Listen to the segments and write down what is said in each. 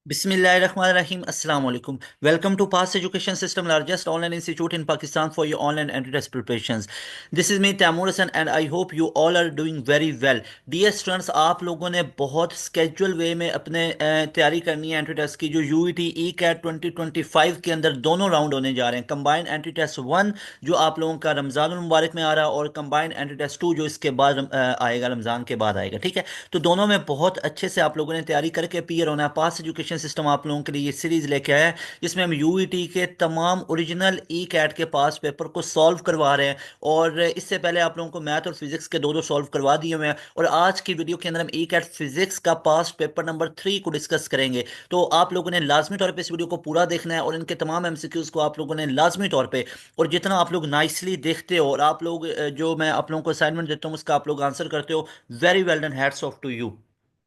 Bismillahirrahmanirrahim. Assalamu alaikum. Welcome to Past Education System, largest online institute in Pakistan for your online entry test preparations. This is me Tamur Hassan and I hope you all are doing very well. Dear students, आप लोगों ने बहुत schedule वे में अपने तैयारी करनी है entry test की जो यूईटी ई कैट 2025 के अंदर दोनों राउंड होने जा रहे हैं। कंबाइंड एंट्री टेस्ट 1 जो आप लोगों का रमज़ान मुबारक में आ रहा है और कंबाइंड एंट्री टेस्ट 2 जो इसके बाद आएगा, रमज़ान के बाद आएगा। ठीक है, तो दोनों में बहुत अच्छे से आप लोगों ने तैयारी करके अपीयर होना है। पास एजुकेशन सिस्टम आप लोगों के लिए ये सीरीज लेके आया है जिसमें हम यूईटी के तमाम ओरिजिनल ई कैट के पास पेपर को सॉल्व करवा रहे हैं। और इससे पहले आप लोगों को मैथ और फिजिक्स के दो दो सॉल्व करवा दिए हुए हैं और आज की वीडियो के अंदर हम ई कैट फिजिक्स का पास पेपर नंबर 3 को डिस्कस करेंगे। तो आप लोगों ने लाजमी तौर पर इस वीडियो को पूरा देखना है और इनके तमाम एमसीक्यूज को आप लोगों ने लाजमी तौर पर, और जितना आप लोग नाइसली देखते हो और आप लोग जो मैं आप लोगों को असाइनमेंट देता हूँ उसका आप लोग आंसर करते हो, very well done, hats off to you.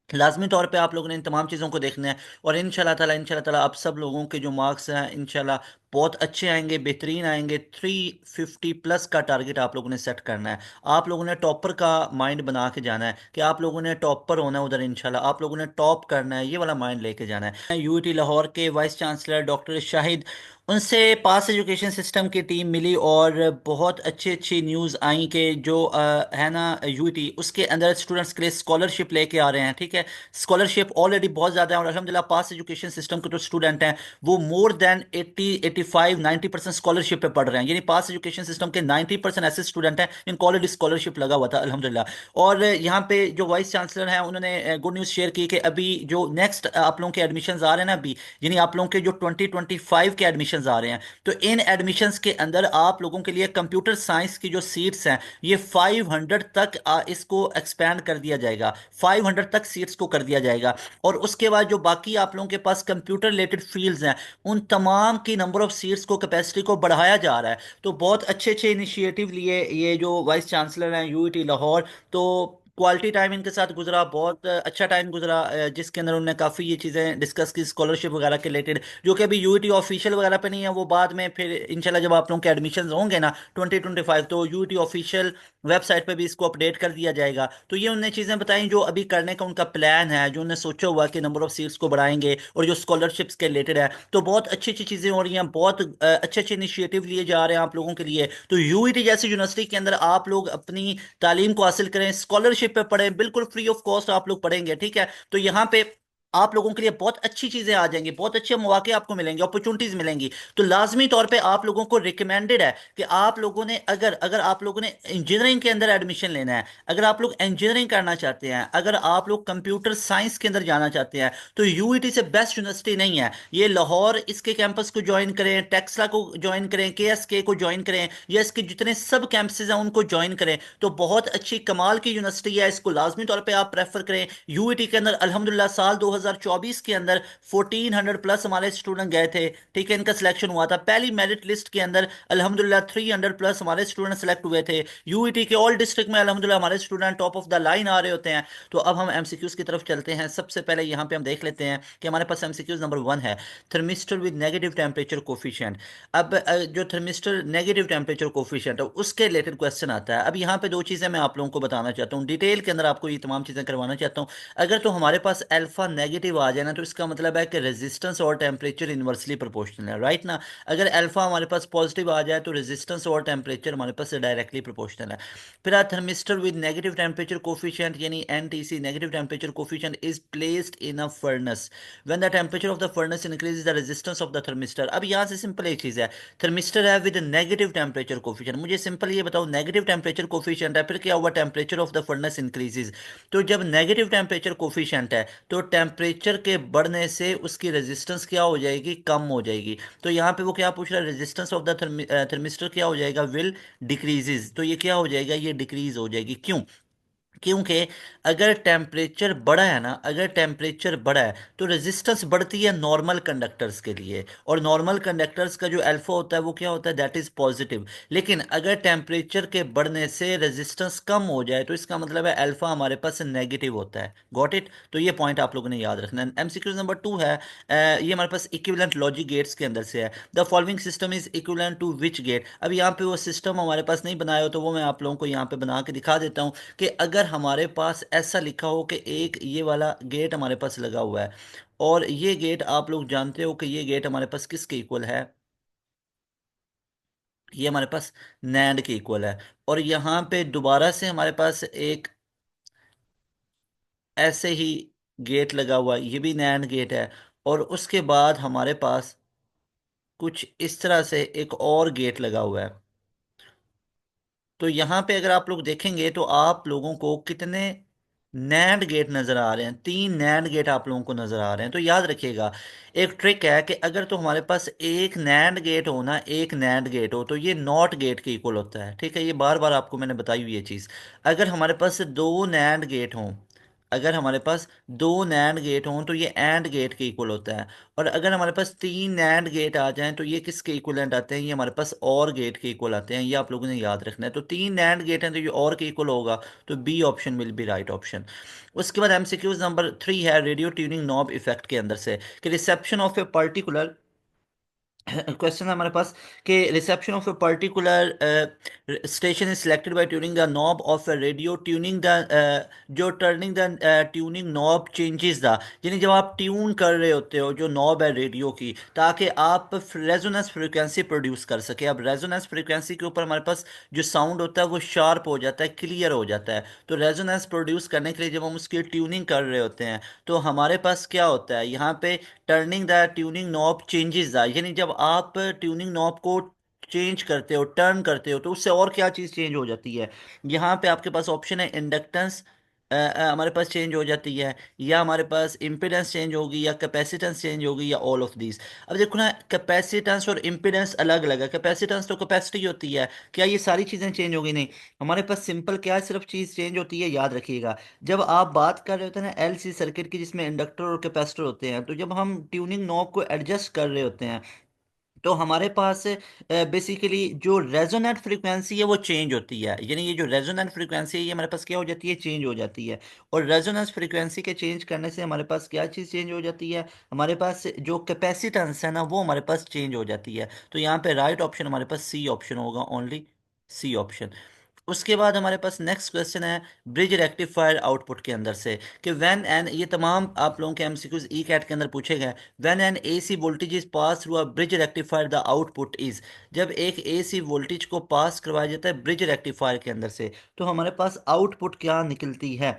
लाजमी तौर पे आप लोगों ने इन तमाम चीज़ों को देखना है और इंशाल्लाह ताला आप सब लोगों के जो मार्क्स हैं इंशाल्लाह बहुत अच्छे आएंगे, बेहतरीन आएंगे। 350 प्लस का टारगेट आप लोगों ने सेट करना है। आप लोगों ने टॉपर का माइंड बना के जाना है कि आप लोगों ने टॉपर होना है उधर, इंशाल्लाह आप लोगों ने टॉप करना है, ये वाला माइंड लेके जाना है। यूईटी लाहौर के वाइस चांसलर डॉक्टर शाहिद, उनसे पास एजुकेशन सिस्टम की टीम मिली और बहुत अच्छी अच्छी न्यूज़ आई कि जो है ना यूटी उसके अंदर स्टूडेंट्स के लिए स्कॉलरशिप लेके आ रहे हैं। ठीक है, स्कॉलरशिप ऑलरेडी बहुत ज़्यादा है और अल्हम्दुलिल्लाह पास एजुकेशन सिस्टम के जो स्टूडेंट हैं वो मोर देन 80 85 90% स्कॉलरशिप पे पढ़ रहे हैं। यानी पास एजुकेशन सिस्टम के 90% ऐसे स्टूडेंट हैं जिनको ऑलरेडी स्कॉलरशिप लगा हुआ था अल्हम्दुलिल्लाह। और यहाँ पे जो वाइस चांसलर हैं उन्होंने गुड न्यूज़ शेयर की कि अभी जो नेक्स्ट आप लोगों के एडमिशन आ रहे हैं ना अभी, यानी आप लोगों के जो 2025 के एडमिशन्स आ रहे हैं, तो इन एडमिशन्स के अंदर आप लोगों के लिए कंप्यूटर साइंस की जो सीट्स हैं ये 500 तक इसको एक्सपेंड कर दिया जाएगा। 500 तक सीट्स को कर दिया जाएगा और उसके बाद जो बाकी आप लोगों के पास कंप्यूटर रिलेटेड फील्ड्स हैं उन तमाम की नंबर ऑफ सीट्स को, कैपेसिटी को बढ़ाया जा रहा है। तो बहुत अच्छे अच्छे इनिशिएटिव लिए ये जो वाइस चांसलर हैं यूईटी लाहौर। तो क्वालिटी टाइम इनके साथ गुजरा, बहुत अच्छा टाइम गुजरा जिसके अंदर उन्होंने काफ़ी ये चीज़ें डिस्कस की स्कॉलरशिप वगैरह के रिलेटेड, जो कि अभी यूईटी ऑफिशियल वगैरह पे नहीं है, वो बाद में फिर इंशाल्लाह जब आप लोगों के एडमिशन होंगे ना 2025 तो यूईटी ऑफिशियल वेबसाइट पे भी इसको अपडेट कर दिया जाएगा। तो ये उन्होंने चीज़ें बताई जो अभी करने का उनका प्लान है, जो उन्होंने सोचा हुआ कि नंबर ऑफ सीट्स को बढ़ाएंगे और जो स्कॉलरशिप्स के रिलेटेड है। तो बहुत अच्छी अच्छी चीज़ें हो रही हैं, बहुत अच्छे अच्छे इनिशिएटिव लिए जा रहे हैं आप लोगों के लिए। तो यूईटी जैसी यूनिवर्सिटी के अंदर आप लोग अपनी तालीम को हासिल करें, स्कॉलरशिप पे पढ़ें, बिल्कुल फ्री ऑफ कॉस्ट आप लोग पढ़ेंगे। ठीक है, तो यहाँ पे आप लोगों के लिए बहुत अच्छी चीजें आ जाएंगी, बहुत अच्छे मौके आपको मिलेंगे, अपॉर्चुनिटीज मिलेंगी। तो लाजमी तौर पे आप लोगों को रिकमेंडेड है कि आप लोगों ने अगर अगर आप लोगों ने इंजीनियरिंग के अंदर एडमिशन लेना है, अगर आप लोग इंजीनियरिंग करना चाहते हैं, अगर आप लोग कंप्यूटर साइंस के अंदर जाना चाहते हैं, तो यूईटी से बेस्ट यूनिवर्सिटी नहीं है ये लाहौर। इसके कैंपस को ज्वाइन करें, टेक्सला को ज्वाइन करें, केएसके को ज्वाइन करें या इसके जितने सब कैंपसेज हैं उनको ज्वाइन करें। तो बहुत अच्छी कमाल की यूनिवर्सिटी है, इसको लाजमी तौर पे आप प्रेफर करें। यूईटी के अंदर अल्हम्दुलिल्लाह साल 2024 के अंदर 1400 प्लस हमारे स्टूडेंट गए थे। ठीक है, इनका सिलेक्शन हुआ था पहली मेरिट लिस्ट के अंदर, अल्हम्दुलिल्लाह 300 प्लस हमारे स्टूडेंट सेलेक्ट हुए थे। यूईटी के ऑल डिस्ट्रिक्ट में अल्हम्दुलिल्लाह हमारे student top of the line आ रहे होते हैं। तो अब हम एमसीक्यूज की तरफ चलते हैं। सबसे पहले यहाँ पे हम देख लेते हैं कि हमारे पास एमसीक्यूज नंबर 1 है, thermistor with negative temperature coefficient. अब जो थर्मिस्टर नेगेटिव टेम्परेचर कोफिशिएंट है उसके रिलेटेड क्वेश्चन आता है। अब यहाँ पे दो चीज़ें मैं आप लोगों को बताना चाहता हूँ, डिटेल के अंदर आपको ये तमाम चीज़ें करवाना चाहता हूँ। अगर तो हमारे पास अल्फा नेगेटिव आ जाए ना तो इसका मतलब है कि रेजिस्टेंस और टेम्परेचर इन्वर्सली प्रोपोर्शनल है, राइट ना। अगर अल्फा हमारे पास पॉजिटिव आ जाए तो रेजिस्टेंस और टेम्परेचर हमारे पास डायरेक्टली प्रोपोर्शनल है। फिर thermistor with negative temperature coefficient यानी NTC, negative temperature coefficient, is placed in a furnace. When the temperature of the furnace increases the resistance of the thermistor. अब यहाँ से सिंपल एक चीज़ है, थर्मिस्टर है विद नेगेटिव टेम्परेचर कोफिशिएंट। मुझे simple ये बताओ, नेगेटिव टेम्परेचर कोफिशिएंट है, फिर क्या हुआ, temperature of the furnace increases. तो जब नेगेटिव टेम्परेचर कोफिशिएंट है तो टेम्परेचर के बढ़ने से उसकी रेजिस्टेंस क्या हो जाएगी, कम हो जाएगी। तो यहाँ पे वो क्या पूछ रहा है, रेजिस्टेंस ऑफ द थर्मिस्टर क्या हो जाएगा, विल डिक्रीजेज। तो ये क्या हो जाएगा, ये डिक्रीज हो जाएगी। क्यों? क्योंकि अगर टेम्परेचर बढ़ा है ना, अगर टेम्परेचर बढ़ा है तो रेजिस्टेंस बढ़ती है नॉर्मल कंडक्टर्स के लिए, और नॉर्मल कंडक्टर्स का जो अल्फा होता है वो क्या होता है, दैट इज पॉजिटिव। लेकिन अगर टेम्परेचर के बढ़ने से रेजिस्टेंस कम हो जाए तो इसका मतलब है अल्फा हमारे पास नेगेटिव होता है। Got it? तो ये पॉइंट आप लोगों ने याद रखना है। एमसीक्यू नंबर 2 है, ये हमारे पास इक्विवेलेंट लॉजिक गेट्स के अंदर से है। The following system is equivalent to which gate. अब यहाँ पे वो सिस्टम हमारे पास नहीं बनाया हो तो वो मैं आप लोगों को यहाँ पे बना के दिखा देता हूँ कि अगर हमारे पास ऐसा लिखा हो कि एक ये वाला गेट हमारे पास लगा हुआ है और ये गेट आप लोग जानते हो कि ये गेट हमारे पास किसके इक्वल है? ये हमारे पास नैंड के इक्वल है। और यहाँ पे दोबारा से हमारे पास एक ऐसे ही गेट लगा हुआ है, ये भी नैंड गेट है। और उसके बाद हमारे पास कुछ इस तरह से एक और गेट लगा हुआ है। तो यहाँ पे अगर आप लोग देखेंगे तो आप लोगों को कितने नैंड गेट नजर आ रहे हैं? 3 नैंड गेट आप लोगों को नजर आ रहे हैं। तो याद रखिएगा, एक ट्रिक है कि अगर तो हमारे पास एक नैंड गेट हो ना, एक नैंड गेट हो, तो ये नॉट गेट के इक्वल होता है। ठीक है, ये बार बार आपको मैंने बताई हुई ये चीज। अगर हमारे पास दो नैंड गेट हों, अगर हमारे पास दो नैंड गेट हों तो ये एंड गेट के इक्वल होता है। और अगर हमारे पास 3 नैंड गेट आ जाएं तो ये किसके इक्वलेंट आते हैं? ये हमारे पास और गेट के इक्वल आते हैं। ये आप लोगों ने याद रखना है। तो 3 नैंड गेट हैं तो ये और के इक्वल होगा। तो B option will be right option. उसके बाद एमसीक्यूज नंबर 3 है रेडियो ट्यूनिंग नॉब इफेक्ट के अंदर से, कि reception of a particular question है हमारे पास कि reception of a particular station is selected by tuning the knob of a radio tuning the जो turning the tuning knob changes the, यानी जब आप ट्यून कर रहे होते हो जो नॉब है रेडियो की, ताकि आप रेजोनेंस फ्रीक्वेंसी प्रोड्यूस कर सके। अब रेजोनेंस फ्रीक्वेंसी के ऊपर हमारे पास जो साउंड होता है वो शार्प हो जाता है, क्लियर हो जाता है। तो रेजोनेंस प्रोड्यूस करने के लिए जब हम उसकी ट्यूनिंग कर रहे होते हैं तो हमारे पास क्या होता है यहाँ पे? Turning the tuning knob changes the, यानी जब आप ट्यूनिंग नॉब को चेंज करते हो, टर्न करते हो, तो उससे और क्या चीज़ चेंज हो जाती है? यहाँ पे आपके पास ऑप्शन है इंडक्टेंस हमारे पास चेंज हो जाती है, या हमारे पास इम्पिडेंस चेंज होगी, या कैपेसिटेंस चेंज होगी, या ऑल ऑफ दीज। अब देखो ना, कैपेसिटेंस और इम्पिडेंस अलग अलग है। कैपेसिटेंस तो कैपेसिटी होती है, क्या ये सारी चीज़ें चेंज होगी? नहीं। हमारे पास सिंपल क्या है, सिर्फ चीज़ चेंज होती है, याद रखिएगा। जब आप बात कर रहे होते हैं ना एलसी सर्किट की, जिसमें इंडक्टर और कैपेसिटर होते हैं, तो जब हम ट्यूनिंग नॉब को एडजस्ट कर रहे होते हैं तो हमारे पास बेसिकली जो रेजोनेंट फ्रीक्वेंसी है वो चेंज होती है। यानी ये जो रेजोनेंट फ्रीक्वेंसी है ये हमारे पास क्या हो जाती है? चेंज हो जाती है। और रेजोनेंस फ्रीक्वेंसी के चेंज करने से हमारे पास क्या चीज़ चेंज हो जाती है? हमारे पास जो कैपेसिटेंस है ना वो हमारे पास चेंज हो जाती है। तो यहाँ पे राइट ऑप्शन हमारे पास सी ऑप्शन होगा, ओनली सी ऑप्शन। उसके बाद हमारे पास नेक्स्ट क्वेश्चन है ब्रिज रेक्टिफायर आउटपुट के अंदर से, कि व्हेन एन, ये तमाम आप लोगों के एमसीक्यूज ई कैट के अंदर पूछे गए। When an AC voltage is pass through a bridge rectifier the output is, जब एक एसी वोल्टेज को पास करवाया जाता है ब्रिज रेक्टिफायर के अंदर से तो हमारे पास आउटपुट क्या निकलती है?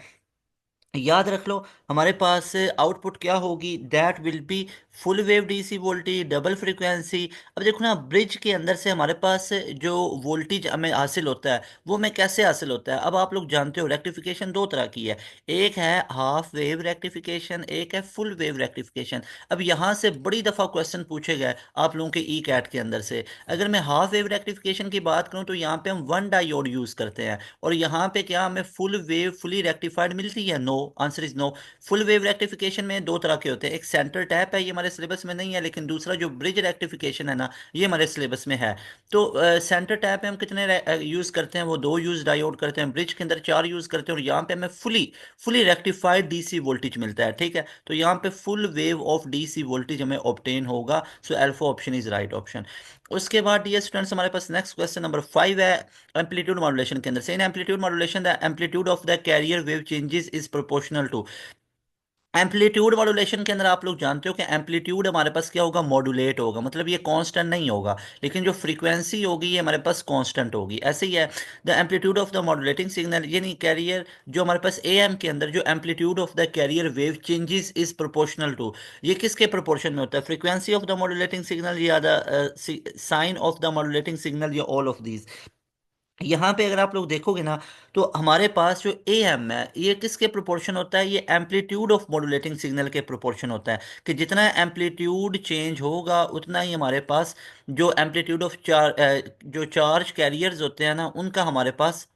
याद रख लो, हमारे पास आउटपुट क्या होगी? That will B full wave DC voltage, double frequency. अब देखो ना, ब्रिज के अंदर से हमारे पास जो वोल्टेज हमें हासिल होता है वो हमें कैसे हासिल होता है? अब आप लोग जानते हो रेक्टिफिकेशन दो तरह की है, एक है हाफ वेव रेक्टिफिकेशन, एक है फुल वेव रेक्टिफिकेशन। अब यहाँ से बड़ी दफ़ा क्वेश्चन पूछे गए आप लोगों के ई कैट के अंदर से। अगर मैं हाफ वेव रेक्टिफिकेशन की बात करूँ तो यहाँ पे हम वन डायोड यूज़ करते हैं, और यहाँ पे क्या हमें फुल वेव फुली रेक्टिफाइड मिलती है? No, answer is no. Full wave rectification में दो तरह के होते हैं, एक सेंटर टैप है, ये हमारे सिलेबस में नहीं है, लेकिन दूसरा जो ब्रिज रेक्टिफिकेशन है ना, ये हमारे सिलेबस में है। तो सेंटर टैप में हम कितने यूज़ करते हैं? वो दो यूज़ डायोड करते हैं। ब्रिज के अंदर 4 यूज़ करते हैं, और यहाँ पे हमें fully fully rectified DC voltage मिलता है। ठीक है, तो यहाँ पे full wave of DC voltage हमें ऑब्टेन होगा। So alpha option is right option. उसके बाद डियर स्टूडेंट्स हमारे पास नेक्स्ट क्वेश्चन नंबर 5 है एम्पलीट्यूड मॉड्यूलेशन के अंदर से। In amplitude modulation the amplitude of the carrier wave changes is proportional to. Amplitude modulation के अंदर आप लोग जानते हो कि एम्पलीट्यूड हमारे पास क्या होगा? मॉड्यूलेट होगा, मतलब ये कांस्टेंट नहीं होगा, लेकिन जो फ्रीक्वेंसी होगी ये हमारे पास कांस्टेंट होगी। ऐसे ही है the amplitude of the modulating signal, यानी कैरियर जो हमारे पास एएम के अंदर जो amplitude of the carrier wave changes is proportional to, ये किसके प्रोपोर्शन में होता है? Frequency of the modulating signal, या the sine of the modulating signal, या ऑल ऑफ दीज। यहाँ पे अगर आप लोग देखोगे ना तो हमारे पास जो ए एम है ये किसके प्रोपोर्शन होता है? ये एम्पलीट्यूड ऑफ मॉड्यूलेटिंग सिग्नल के प्रोपोर्शन होता है, कि जितना एम्पलीट्यूड चेंज होगा उतना ही हमारे पास जो एम्पलीट्यूड ऑफ जो चार्ज कैरियर्स होते हैं ना उनका हमारे पास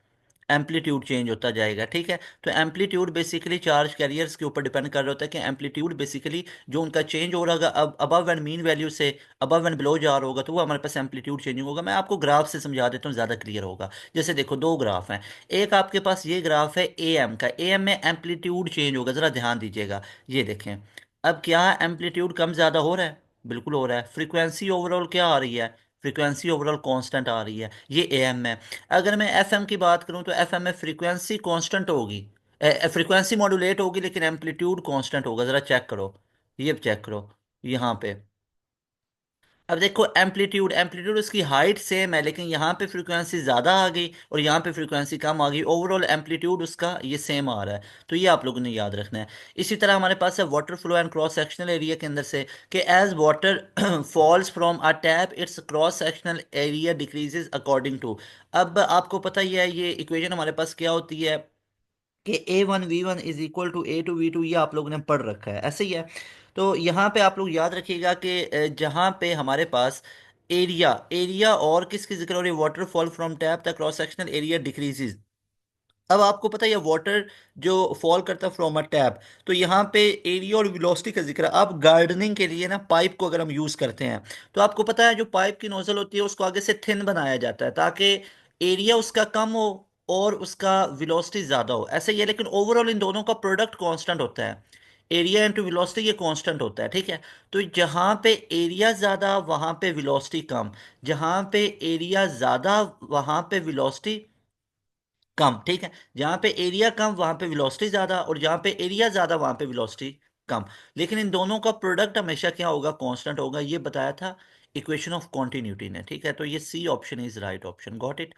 एम्पलीट्यूड चेंज होता जाएगा। ठीक है, तो एम्पलीट्यूड बेसिकली चार्ज कैरियर्स के ऊपर डिपेंड कर रहा होता है, कि एम्पलीट्यूड बेसिकली जो उनका चेंज हो रहा होगा अब अबव एंड मीन वैल्यू से अबव एंड बिलो जा रहा होगा तो वो हमारे पास एम्पलीट्यूड चेंजिंग होगा। मैं आपको ग्राफ से समझा देता हूँ, ज़्यादा क्लियर होगा। जैसे देखो, दो ग्राफ हैं, एक आपके पास ये ग्राफ है ए एम का, ए एम में एम्पलीट्यूड चेंज होगा, ज़रा ध्यान दीजिएगा। ये देखें, अब क्या एम्पलीट्यूड कम ज़्यादा हो रहा है? बिल्कुल हो रहा है। फ्रीक्वेंसी ओवरऑल क्या आ रही है? फ्रीक्वेंसी ओवरऑल कांस्टेंट आ रही है। ये एएम में। अगर मैं एफएम की बात करूं तो एफएम में फ्रीक्वेंसी कांस्टेंट होगी, फ्रीक्वेंसी मॉड्यूलेट होगी, लेकिन एम्पलीट्यूड कांस्टेंट होगा। ज़रा चेक करो, ये चेक करो यहाँ पे। अब देखो एम्पलीट्यूड, एम्पलीट्यूड उसकी हाइट सेम है, लेकिन यहाँ पे फ्रीक्वेंसी ज़्यादा आ गई और यहाँ पे फ्रीक्वेंसी कम आ गई, ओवरऑल एम्पलीट्यूड उसका ये सेम आ रहा है। तो ये आप लोगों ने याद रखना है। इसी तरह हमारे पास है water flow and cross sectional area के अंदर से, कि as water falls from a tap its cross sectional area decreases according to. अब आपको पता ही है ये इक्वेशन हमारे पास क्या होती है, कि A1 V1 is equal to A2 V2, ये आप लोगों ने पढ़ रखा है, ऐसे ही है। तो यहाँ पे आप लोग याद रखिएगा कि जहाँ पे हमारे पास एरिया, एरिया और किसकी जिक्र हो रही है, waterfall from tap the cross sectional area decreases. अब आपको पता है ये वाटर जो फॉल करता है फ्रॉम अ टैप, तो यहाँ पे एरिया और वेलोसिटी का जिक्र है। अब गार्डनिंग के लिए ना पाइप को अगर हम यूज करते हैं, तो आपको पता है जो पाइप की नोजल होती है उसको आगे से थिन बनाया जाता है ताकि एरिया उसका कम हो और उसका वेलोसिटी ज्यादा हो, ऐसे ही है। लेकिन ओवरऑल इन दोनों का प्रोडक्ट कांस्टेंट होता है, एरिया इंटू वेलोसिटी, ये कांस्टेंट होता है, ठीक है। तो जहां पे एरिया ज्यादा वहां पे वेलोसिटी कम, जहां पे एरिया ज्यादा वहां पे वेलोसिटी कम, ठीक है। जहां पे एरिया कम वहां पे वेलोसिटी ज्यादा, और जहां पे एरिया ज्यादा वहां पे वेलोसिटी कम। लेकिन इन दोनों का प्रोडक्ट हमेशा क्या होगा, कांस्टेंट होगा, ये बताया था इक्वेशन ऑफ कॉन्टिन्यूटी ने, ठीक है। तो ये C option is right option, got it.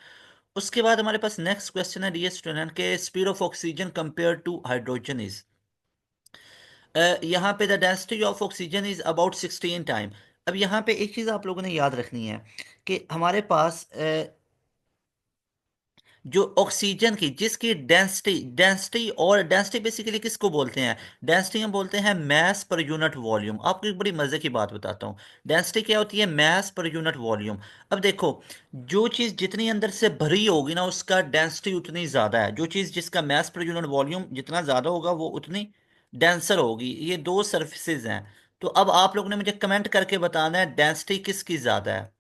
उसके बाद हमारे पास नेक्स्ट क्वेश्चन है डियर स्टूडेंट के, speed of oxygen compare to hydrogen is. यहाँ पे the density of oxygen is about 16 time. अब यहाँ पे एक चीज आप लोगों ने याद रखनी है कि हमारे पास जो ऑक्सीजन की जिसकी डेंसिटी, डेंसिटी और डेंसिटी बेसिकली किसको बोलते हैं, डेंसिटी हम बोलते हैं मैस पर यूनिट वॉल्यूम। आपको एक बड़ी मजे की बात बताता हूँ, डेंसिटी क्या होती है, मैस पर यूनिट वॉल्यूम। अब देखो जो चीज जितनी अंदर से भरी होगी ना उसका डेंसिटी उतनी ज्यादा है, जो चीज जिसका मैस पर यूनिट वॉल्यूम जितना ज्यादा होगा वो उतनी डेंसर होगी। ये दो सर्फेसिज हैं। तो अब आप लोगों ने मुझे कमेंट करके बताना है डेंसिटी किसकी ज्यादा है।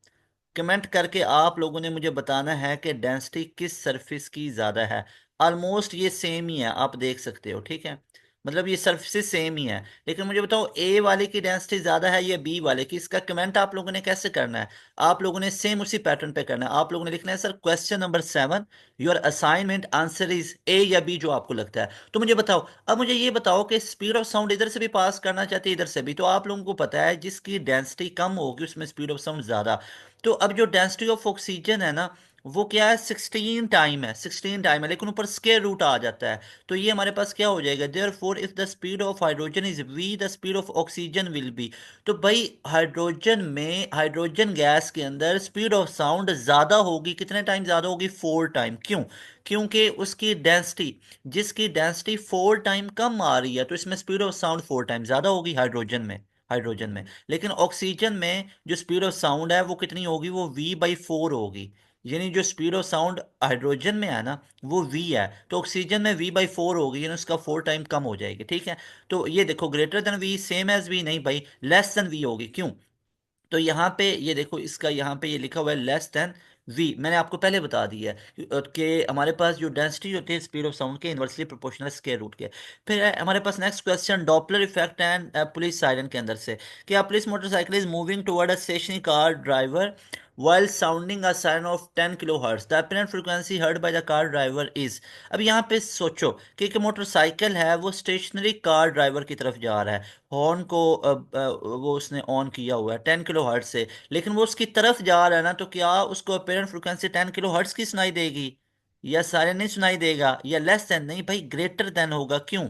कमेंट करके आप लोगों ने मुझे बताना है कि डेंसिटी किस सरफेस की ज्यादा है। ऑलमोस्ट ये सेम ही है, आप देख सकते हो, ठीक है। मतलब ये सरफेस सेम ही है, लेकिन मुझे बताओ ए वाले की डेंसिटी ज्यादा है या बी वाले की, इसका कमेंट आप लोगों ने कैसे करना है। आप लोगों ने सेम उसी पैटर्न पे करना है, आप लोगों ने लिखना है sir question number 7 your assignment answer is a या बी, जो आपको लगता है। तो मुझे बताओ, अब मुझे ये बताओ कि स्पीड ऑफ साउंड इधर से भी पास करना चाहते हैं इधर से भी, तो आप लोगों को पता है जिसकी डेंसिटी कम होगी उसमें स्पीड ऑफ साउंड ज्यादा। तो अब जो डेंसिटी ऑफ ऑक्सीजन है ना वो क्या है, 16 टाइम है, 16 टाइम है, लेकिन ऊपर स्क्वायर रूट आ जाता है। तो ये हमारे पास क्या हो जाएगा, therefore if the speed of hydrogen is V the speed of oxygen will be. तो भाई हाइड्रोजन में, हाइड्रोजन गैस के अंदर स्पीड ऑफ साउंड ज्यादा होगी, कितने टाइम ज्यादा होगी, 4 टाइम। क्यों? क्योंकि उसकी डेंसिटी, जिसकी डेंसिटी 4 टाइम कम आ रही है, तो इसमें स्पीड ऑफ साउंड 4 टाइम ज्यादा होगी हाइड्रोजन में, हाइड्रोजन में। लेकिन ऑक्सीजन में जो स्पीड ऑफ साउंड है वो कितनी होगी, वो V/4 होगी। यानी जो स्पीड ऑफ साउंड हाइड्रोजन में है ना वो V है, तो ऑक्सीजन में V/4 होगी, यानी उसका 4 टाइम कम हो जाएगी, ठीक है। तो ये देखो greater than V, same as V नहीं भाई, लेस देन V होगी। क्यों? तो यहाँ पे ये देखो इसका यहाँ पे ये लिखा हुआ है लेस देन वी, मैंने आपको पहले बता दिया है कि हमारे पास जो डेंसिटी होती है स्पीड ऑफ साउंड के इन्वर्सली प्रोपोर्शनल स्क्वायर रूट के। फिर है हमारे पास next question Doppler effect and police siren के अंदर से, कि a police motorcycle is moving toward a stationary car driver while sounding a siren of 10 kilohertz the apparent frequency heard by the car driver is। अब यहाँ पे सोचो कि एक मोटरसाइकिल है वो स्टेशनरी कार ड्राइवर की तरफ जा रहा है, हॉर्न को वो उसने ऑन किया हुआ है 10 किलो हर्ट्ज से, लेकिन वो उसकी तरफ जा रहा है ना, तो क्या उसको अपेरेंट फ्रिक्वेंसी 10 किलो हर्ट्ज की सुनाई देगी, या सारे नहीं सुनाई देगा, या लेस देन, नहीं भाई ग्रेटर देन होगा। क्यों?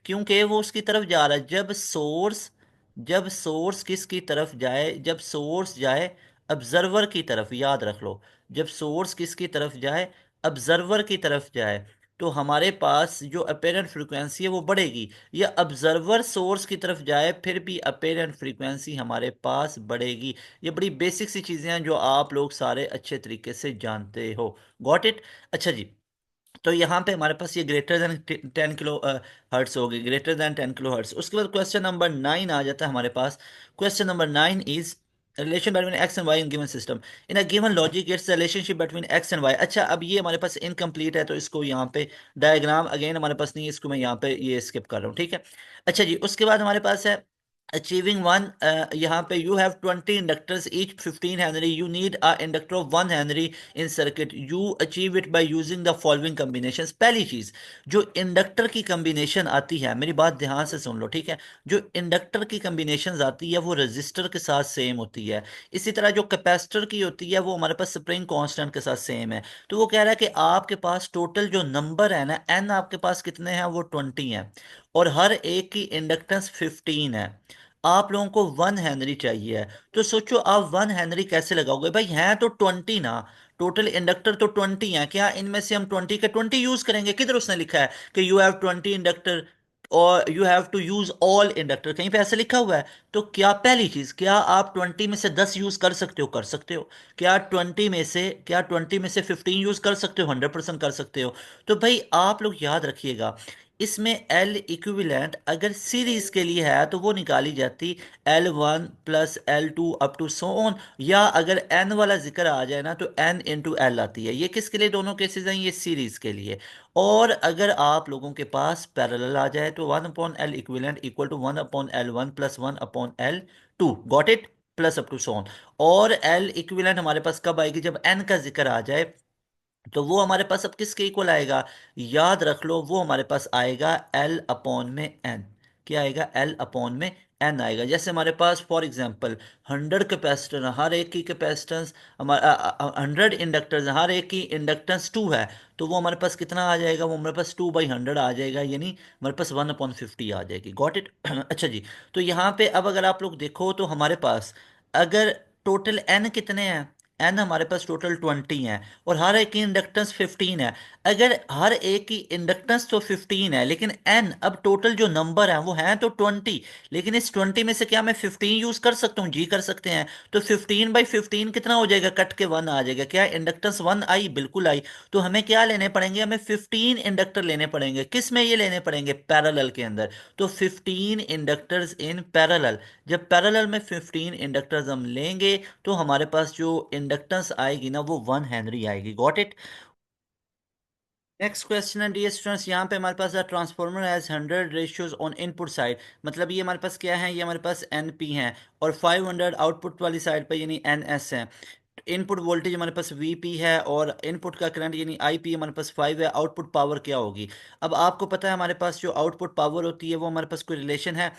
क्योंकि वो उसकी तरफ जा रहा है। जब सोर्स किसकी तरफ जाए, जब सोर्स जाए ऑब्जर्वर की तरफ, याद रख लो, जब सोर्स किसकी तरफ जाए, ऑब्जर्वर की तरफ जाए, तो हमारे पास जो अपेरेंट फ्रीक्वेंसी है वो बढ़ेगी। या ऑब्जर्वर सोर्स की तरफ जाए फिर भी अपेरेंट फ्रीक्वेंसी हमारे पास बढ़ेगी। ये बड़ी बेसिक सी चीजें हैं जो आप लोग सारे अच्छे तरीके से जानते हो, गॉट इट। अच्छा जी, तो यहाँ पे हमारे पास ये ग्रेटर देन 10 किलो हर्ट्स हो गई, ग्रेटर देन 10 किलो हर्ट्स। उसके बाद क्वेश्चन नंबर 9 आ जाता है हमारे पास। Question number 9 is relation between X and Y in given system, in a given logic it's relationship between X and Y. अच्छा अब ये हमारे पास इनकम्प्लीट है तो इसको यहाँ पे डायग्राम अगेन हमारे पास नहीं है, इसको मैं यहाँ पे ये स्किप कर रहा हूँ, ठीक है। अच्छा जी, उसके बाद हमारे पास है अचीविंग वन, यहाँ पे you have 20 inductors each 15 Henry, you need a inductor of 1 Henry in circuit, you achieve it by using the following combination. पहली चीज, जो इंडक्टर की कम्बिनेशन आती है, मेरी बात ध्यान से सुन लो, ठीक है। जो इंडक्टर की कम्बिनेशन आती है वो रजिस्टर के साथ सेम होती है। इसी तरह जो कैपेसिटर की होती है वो हमारे पास स्प्रिंग कांस्टेंट के साथ सेम है। तो वो कह रहा है कि आपके पास टोटल जो नंबर है ना, एन आपके पास कितने हैं, वो 20 हैं, और हर एक की इंडक्टेंस 15 है। आप लोगों को 1 हेनरी चाहिए है। तो सोचो आप 1 हेनरी कैसे लगाओगे भाई, हैं तो 20 ना, टोटल इंडक्टर तो 20 है, क्या इनमें से हम 20 के 20 यूज करेंगे? किधर उसने लिखा है कि यू हैव 20 इंडक्टर और you have to use all inductor? कहीं पे ऐसे लिखा हुआ है? तो क्या, पहली चीज, क्या आप 20 में से 10 यूज कर सकते हो? कर सकते हो। क्या 20 में से 15 यूज कर सकते हो? 100% कर सकते हो। तो भाई आप लोग याद रखिएगा, इसमें एल इक्विवेलेंट अगर सीरीज के लिए है तो वो निकाली जाती L1 plus L2 up to so on, या अगर एन वाला जिक्र आ जाए ना तो एन इंटू एल आती है। ये किसके लिए दोनों केसेस हैं? ये सीरीज के लिए। और अगर आप लोगों के पास पैरेलल आ जाए तो 1/L equivalent equal to 1/L1 plus 1/L2, got it, plus up to so on. और एल इक्विवेलेंट हमारे पास कब आएगी? जब एन का जिक्र आ जाए। तो वो हमारे पास अब किसके इक्वल आएगा? याद रख लो, वो हमारे पास आएगा एल अपॉन में एन। क्या आएगा? एल अपॉन में एन आएगा। जैसे हमारे पास फॉर एग्जांपल 100 कैपेसिटर, हर एक की कैपेसिटेंस, हमारा 100 इंडक्टर्स, हर एक की इंडक्टेंस 2 है। तो वो हमारे पास कितना आ जाएगा? वो हमारे पास 2/100 आ जाएगा, यानी हमारे पास 1/50 आ जाएगी, गॉट इट। अच्छा जी। तो यहाँ पे अब अगर आप लोग देखो तो हमारे पास अगर टोटल एन कितने हैं, एन हमारे पास टोटल 20 है, और हर एक की इंडक्टेंस 15 है। अगर हर एक की इंडक्टेंस तो 15 है, लेकिन एन, अब टोटल जो नंबर है वो है तो 20, लेकिन इस 20 में से क्या मैं 15 यूज कर सकता हूँ? जी कर सकते हैं। तो 15/15 कितना हो जाएगा? कट के 1 आ जाएगा। क्या इंडक्टेंस 1 आई? बिल्कुल आई। तो हमें क्या लेने पड़ेंगे? हमें 15 इंडक्टर लेने पड़ेंगे। किस में ये लेने पड़ेंगे? पैरेलल के अंदर। तो 15 इंडक्टर्स इन पैरेलल। जब पैरेलल में 15 इंडक्टर्स हम लेंगे तो हमारे पास जो इंडक्टेंस आएगी ना वो 1 हेनरी आएगी, गॉट इट। नेक्स्ट क्वेश्चन है डियर स्टूडेंट्स, यहाँ पे हमारे पास transformer has 100 ratios on input side. मतलब ये हमारे पास क्या है? ये हमारे पास एन पी है, और 500 आउटपुट वाली साइड पे यानी एन एस है। इनपुट वोल्टेज हमारे पास वीपी है, और इनपुट का करंट यानी आईपी हमारे पास 5 है। आउटपुट पावर क्या होगी? अब आपको पता है हमारे पास जो आउटपुट पावर होती है वो हमारे पास कोई रिलेशन है,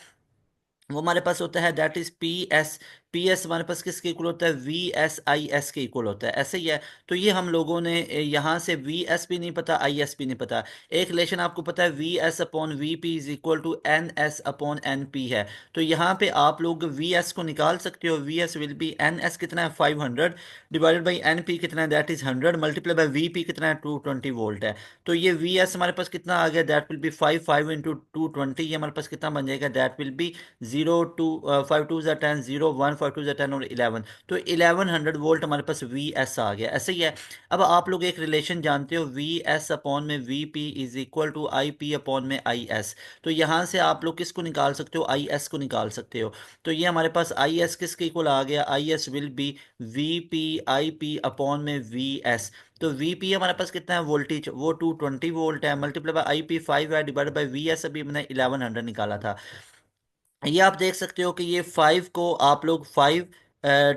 वो हमारे पास होता है that is P S. P S हमारे पास किसके इक्वल होता है? वी एस आई एस के इक्वल होता है, ऐसे ही है। तो ये हम लोगों ने यहाँ से वी एस भी नहीं पता, आई एस भी नहीं पता। एक रिलेशन आपको पता है, V S upon V P is equal to N S upon N P है। तो यहाँ पे आप लोग वी एस को निकाल सकते हो। V S will be N S कितना है? 500 डिवाइडेड बाई एन पी कितना है? That is 100 multiply by V P कितना है? 220 वोल्ट है। तो ये वी एस हमारे पास कितना आ गया? दैट विल बी 5 इंटू 220, ये हमारे पास कितना बन जाएगा? दैट विल बी 0 2 5 2 10, 0 1 5 2 10 और 11। तो 1100 वोल्ट हमारे पास वी एस आ गया, ऐसे ही है। अब आप लोग एक रिलेशन जानते हो, वी एस अपॉन में V P is equal to I P upon में आई एस। तो यहाँ से आप लोग किसको निकाल सकते हो? आई एस को निकाल सकते हो। तो ये हमारे पास आई एस किसके इक्वल आ गया? I S will B V P I P upon में वी एस। तो वी पी हमारे पास कितना है वोल्टेज? वो 220 वोल्ट है, मल्टीप्लाई बाई आई पी 5 है, डिवाइडेड बाई वी एस अभी हमने 1100 निकाला था। ये आप देख सकते हो कि ये 5 को आप लोग 5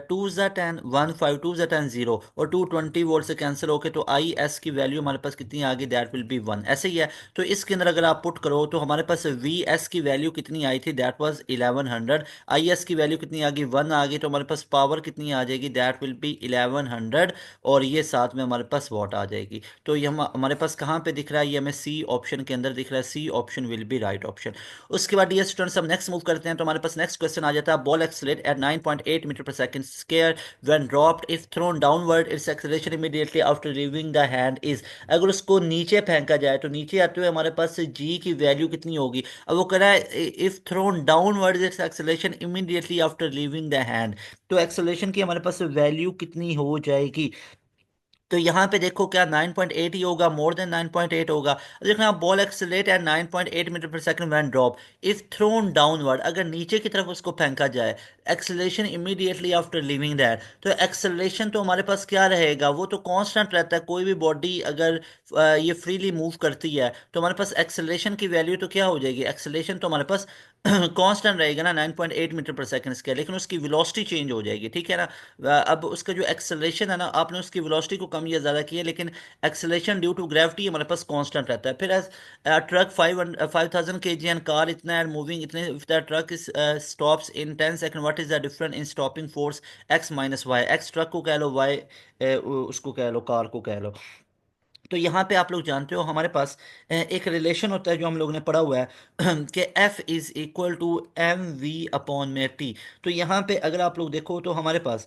टू ज़ा 10, 1 5 2 ज़ा 10 0, और 220 वोल्ट से कैंसिल होके तो आई एस की वैल्यू हमारे पास कितनी आ गई? दैट विल बी 1, ऐसे ही है। तो इसके अंदर अगर आप पुट करो तो हमारे पास वी एस की वैल्यू कितनी आई थी? That was 1100। आई एस की वैल्यू कितनी आ गई? 1 आ गई। तो हमारे पास पावर कितनी आ जाएगी? दैट विल बी 1100, और ये साथ में हमारे पास वॉट आ जाएगी। तो ये हमारे पास कहाँ पे दिख रहा है? ये हमें सी ऑप्शन के अंदर दिख रहा है। C option will be right option. उसके बाद ये स्टूडेंट्स हम नेक्स्ट मूव करते हैं, तो हमारे पास नेक्स्ट क्वेश्चन आ जाता है, ball accelerate at 9.8 metre per second square when dropped if thrown downward it's acceleration immediately after leaving the hand is. अगर उसको नीचे फेंका जाए तो नीचे आते हुए हमारे पास जी की वैल्यू कितनी होगी? अब वो कह रहा है if thrown downward it's acceleration immediately after leaving the hand, तो एक्सेलरेशन की हमारे पास वैल्यू कितनी हो जाएगी? तो यहाँ पे देखो, क्या 9.8 ही होगा? मोर देन 9.8 होगा। देखना, ball accelerate at 9.8 metre per second when drop if thrown downward, अगर नीचे की तरफ उसको फेंका जाए, acceleration immediately after leaving that, तो एक्सेलरेशन तो हमारे पास क्या रहेगा? वो तो कांस्टेंट रहता है। कोई भी बॉडी अगर ये फ्रीली मूव करती है तो हमारे पास एक्सेलरेशन की वैल्यू तो क्या हो जाएगी? एक्सेलरेशन तो हमारे पास कांस्टेंट रहेगा ना 9.8 मीटर पर सेकंड स्क्वायर, लेकिन उसकी वेलोसिटी चेंज हो जाएगी, ठीक है ना। अब उसका जो एक्सेलरेशन है ना, आपने उसकी वेलोसिटी को कम या ज़्यादा किया, लेकिन एक्सेलरेशन ड्यू टू ग्रेविटी हमारे पास कांस्टेंट रहता है। फिर as truck 5,000 kg and car इतना एंड मूविंग इतने, if the truck is stops in 10 second, what is the difference in stopping force X minus Y. X truck को कह लो, Y उसको कह लो, कार को कह लो। तो यहाँ पे आप लोग जानते हो हमारे पास एक रिलेशन होता है जो हम लोग ने पढ़ा हुआ है कि F is equal to mv upon में t। तो यहाँ पे अगर आप लोग देखो तो हमारे पास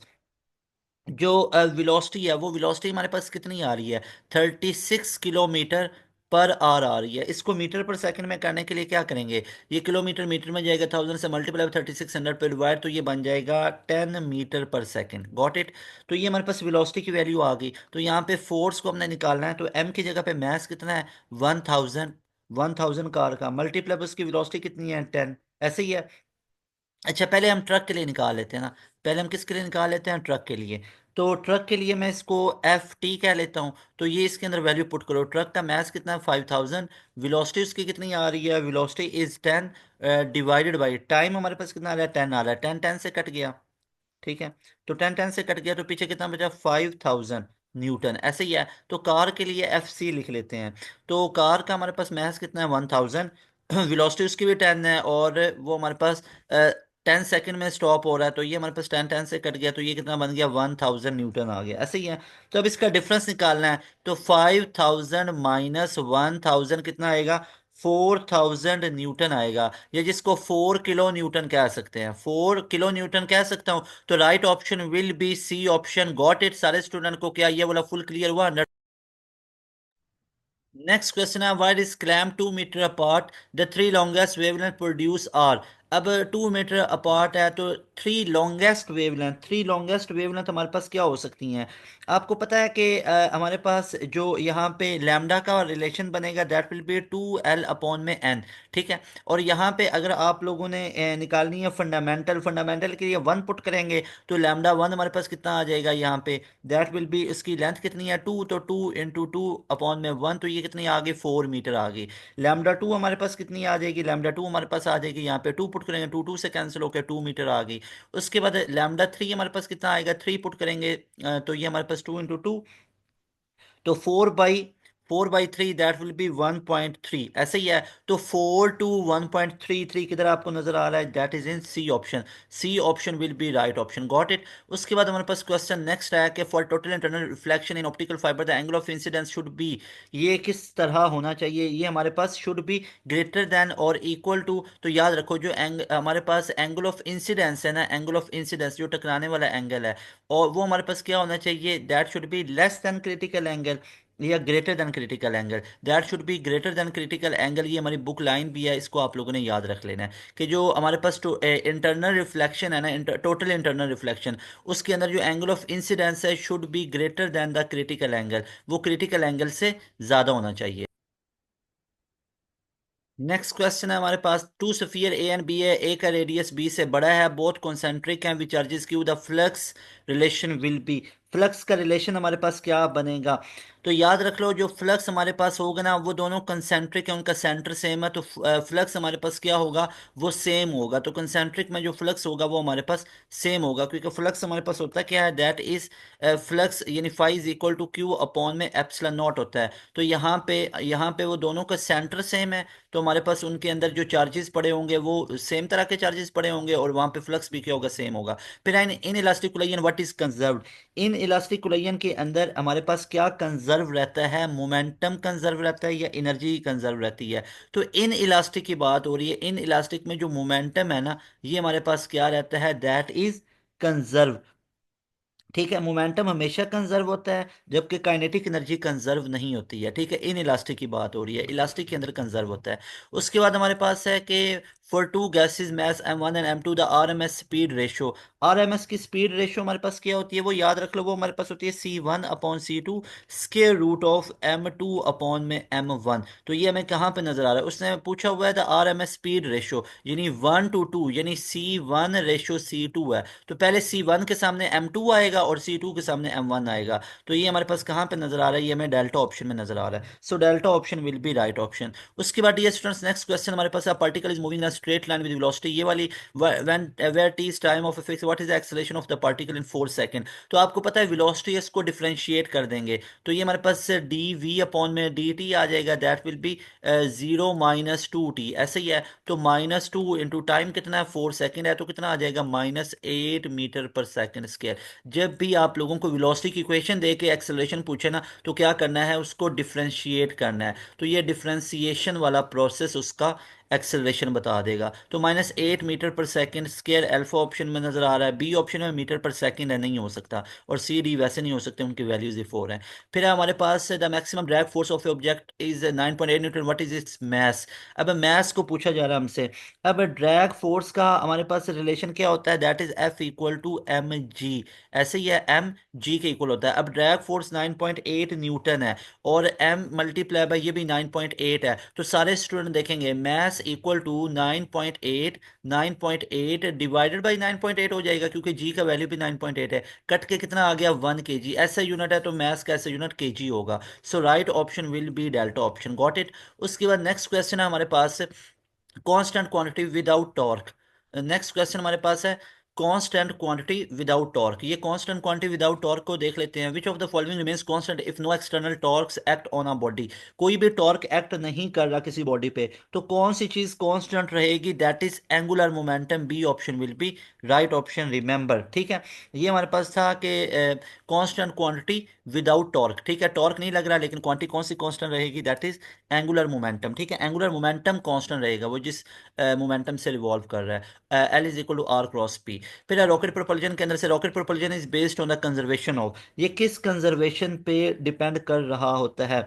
जो वेलोसिटी है, वो वेलोसिटी हमारे पास कितनी आ रही है, 36 किलोमीटर पर आवर आ रही है। इसको मीटर पर सेकंड में करने के लिए क्या करेंगे, ये किलोमीटर मीटर में जाएगा, 1000 से मल्टीप्लाई 3600 पे डिवाइड, तो ये बन जाएगा 10 metre per second. Got it. तो ये हमारे पास वेलोसिटी की वैल्यू आ गई। तो यहाँ पे फोर्स को हमने निकालना है, तो m की जगह पे मास कितना है, 1000। 1000 कार का मल्टीप्लाई उसकी वेलोसिटी कितनी है, 10। ऐसे ही है। अच्छा, पहले हम ट्रक के लिए निकाल लेते हैं ना। पहले हम किसके लिए निकाल लेते हैं, ट्रक के लिए। तो ट्रक के लिए मैं इसको FT कह लेता हूँ। तो ये इसके अंदर वैल्यू पुट करो, ट्रक का मास कितना है, 5000। वेलोसिटी उसकी कितनी आ रही है, velocity is 10, divided by time हमारे पास कितना आ रहा है, 10 आ रहा है। 10 10 से कट गया, ठीक है। तो 10 10 से कट गया, तो पीछे कितना बचा, 5000 न्यूटन। ऐसे ही है। तो कार के लिए FC लिख लेते हैं। तो कार का हमारे पास महज कितना है, 1000। वेलोसिटी उसकी भी 10 है, और वो हमारे पास 10 सेकंड में स्टॉप हो रहा है, तो ये हमारे पास 10 10 से कट गया, तो ये कितना बन गया, 1000 न्यूटन आ गया। ऐसे ही है। तो अब इसका डिफरेंस निकालना है, तो 5000 माइनस 1000 कितना आएगा, 4000 न्यूटन आएगा, या जिसको 4 किलो न्यूटन कह सकते हैं, 4 किलो न्यूटन कह सकता हूँ। तो right option will be C option. Got it. सारे स्टूडेंट को क्या ये वाला फुल क्लियर हुआ। नेक्स्ट क्वेश्चन है, what is clam 2 metre apart, the three longest wavelength produce are. अब 2 मीटर अपार्ट है, तो थ्री लॉन्गेस्ट वेवलेंथ हमारे पास क्या हो सकती हैं। आपको पता है कि हमारे पास जो यहाँ पे लैम्डा का रिलेशन बनेगा, that will B 2L upon में n। ठीक है। और यहाँ पे अगर आप लोगों ने निकालनी है फंडामेंटल, फंडामेंटल के लिए 1 पुट करेंगे, तो लैम्डा 1 हमारे पास कितना आ जाएगा यहाँ पे, दैट विल बी, इसकी लेंथ कितनी है, 2, तो 2 × 2 अपॉन में 1, तो ये कितनी आ गई, 4 मीटर आ गई। लैम्डा 2 हमारे पास कितनी आ जाएगी, लैम्डा 2 हमारे पास आ जाएगी, यहाँ पे 2 पुट करेंगे, 2 2 से कैंसिल होकर 2 मीटर आ गई। उसके बाद लैम्डा 3 हमारे पास कितना आएगा, 3 पुट करेंगे, तो ये हमारे पास 2 × 2, तो 4/3 दैट विल बी 1.3। ऐसे ही है। तो 4 to 1.33 किधर आपको नजर आ रहा है, that is in C option. C option will be right option. Got it. उसके बाद हमारे पास क्वेश्चन नेक्स्ट है कि for total internal reflection in optical fibre the angle of incidence should be. ये किस तरह होना चाहिए, ये हमारे पास शुड बी ग्रेटर देन और इक्वल टू। तो याद रखो, जो हमारे पास एंगल ऑफ इंसिडेंस है ना, एंगल ऑफ इंसिडेंस जो टकराने वाला एंगल है, और वो हमारे पास क्या होना चाहिए, that should be less than critical angle या greater than critical angle. That should be greater than critical angle. ये हमारी बुक लाइन भी है, इसको आप लोगों ने याद रख लेना है कि जो हमारे पास इंटरनल रिफ्लेक्शन है ना, टोटल इंटरनल रिफ्लेक्शन, उसके अंदर जो एंगल ऑफ इंसिडेंस है should be greater than the critical angle, वो क्रिटिकल एंगल से ज़्यादा होना चाहिए। नेक्स्ट क्वेश्चन है हमारे पास, two sphere A and B है, ए का रेडियस बी से बड़ा है, बोथ कॉन्सेंट्रिक हैं which charges Q, the flux relation will be. Flux का रिलेशन हमारे पास क्या बनेगा। तो याद रख लो, जो फ्लक्स हमारे पास होगा ना, वो दोनों कंसेंट्रिक है, उनका सेंटर सेम है, तो फ्लक्स हमारे पास क्या होगा, वो सेम होगा। तो कंसेंट्रिक में जो फ्लक्स होगा वो हमारे पास सेम होगा, क्योंकि फ्लक्स हमारे पास होता है क्या है, दैट इज फ्लक्स यानी phi is equal to Q upon में एप्सिलॉन नॉट होता है। तो यहाँ पे वो दोनों का सेंटर सेम है, तो हमारे पास उनके अंदर जो चार्जेस पड़े होंगे वो सेम तरह के चार्जेस पड़े होंगे, और वहां पे फ्लक्स भी क्या होगा, सेम होगा। फिर inelastic collision what is conserved. Inelastic collision के अंदर हमारे पास क्या कंजर्व रहता है, मोमेंटम कंजर्व रहता है या एनर्जी कंजर्व रहती है। तो इन इलास्टिक की बात हो रही है, इन इलास्टिक में जो मोमेंटम है ना, ये हमारे पास क्या रहता है, दैट इज कंजर्व। ठीक है। मोमेंटम हमेशा कंजर्व होता है, जबकि काइनेटिक एनर्जी कंजर्व नहीं होती है। ठीक है। इन इलास्टिक की बात हो रही है, इलास्टिक के अंदर कंजर्व होता है। उसके बाद हमारे पास है कि for two gases mass M1 and M2 the RMS speed ratio. RMS की स्पीड रेशो हमारे पास क्या होती है, वो याद रख लो, वो हमारे पास होती है C1/C2 square root of M2 upon में M1। तो ये हमें कहाँ पे नजर आ रहा है, उसने पूछा हुआ है द RMS स्पीड रेशो, यानी 1 to 2, यानी C1/C2 है। तो पहले C1 के सामने M2 आएगा और C2 के सामने M1 आएगा। तो ये हमारे पास कहाँ पे नजर आ रहा है, ये हमें डेल्टा ऑप्शन में नजर आ रहा है। So delta option will be right option. उसके बाद डियर स्टूडेंट्स, नेक्स्ट क्वेश्चन हमारे पास है, particle is moving in straight line with velocity, ये वाली when where T is time of fix what is the acceleration of the particle in 4 second. तो आपको पता है वेलोसिटी, इसको डिफरेंशिएट कर देंगे तो ये हमारे पास डी वी अपॉन में डी टी आ जाएगा, दैट विल बी 0 - 2 टी, ऐसे ही है। तो -2 इंटू टाइम कितना है 4 सेकंड है, तो कितना आ जाएगा -8 मीटर पर सेकंड स्क्वायर। जब भी आप लोगों को वेलोसिटी की इक्वेशन दे के एक्सेलरेशन पूछे ना, तो क्या करना है, उसको डिफरेंशिएट करना है। तो ये डिफरेंशिएशन वाला प्रोसेस उसका एक्सेलरेशन बता देगा। तो -8 metre per second square alpha option में नजर आ रहा है, बी ऑप्शन में मीटर पर सेकंड है, नहीं हो सकता, और सी डी वैसे नहीं हो सकते, उनकी वैल्यूज ही 4 हैं। फिर हमारे पास the maximum drag force of object is 9.8 newton, what is its mass. अब मैस को पूछा जा रहा है हमसे। अब ड्रैग फोर्स का हमारे पास रिलेशन क्या होता है, that is F equal to M G, ऐसे ही है, एम जी के इक्वल होता है। अब ड्रैग फोर्स 9.8 न्यूटन है और एम मल्टीप्लाई बाय ये भी 9.8 है, तो सारे स्टूडेंट देखेंगे mass equal to 9.8, 9.8 divided by 9.8 हो जाएगा, क्योंकि जी का वैल्यू भी 9.8 है। कट के कितना आ गया 1 kg, ऐसा यूनिट है तो मैस का ऐसा यूनिट केजी होगा। So right option will be delta option, got it. उसके बाद नेक्स्ट क्वेश्चन है हमारे पास constant quantity without torque. Next question हमारे पास है कांस्टेंट क्वांटिटी विदाउट टॉर्क। ये कांस्टेंट क्वांटिटी विदाउट टॉर्क को देख लेते हैं। Which of the following remains constant if no external torques act on a body. कोई भी टॉर्क एक्ट नहीं कर रहा किसी बॉडी पे, तो कौन सी चीज कांस्टेंट रहेगी, that is angular momentum, B option will be right option, remember, ठीक है। ये हमारे पास था कि कांस्टेंट क्वांटिटी विदाउट टॉर्क, ठीक है, टॉर्क नहीं लग रहा लेकिन क्वांटिटी कौन सी कांस्टेंट रहेगी, दैट इज एंगुलर मोमेंटम, ठीक है। एंगुलर मोमेंटम कांस्टेंट रहेगा, वो जिस मोमेंटम से रिवॉल्व कर रहा है। L is equal to R cross P. फिर रॉकेट प्रोपल्जन के अंदर से rocket propulsion is based on the conservation of, ये किस कंजर्वेशन पे डिपेंड कर रहा होता है।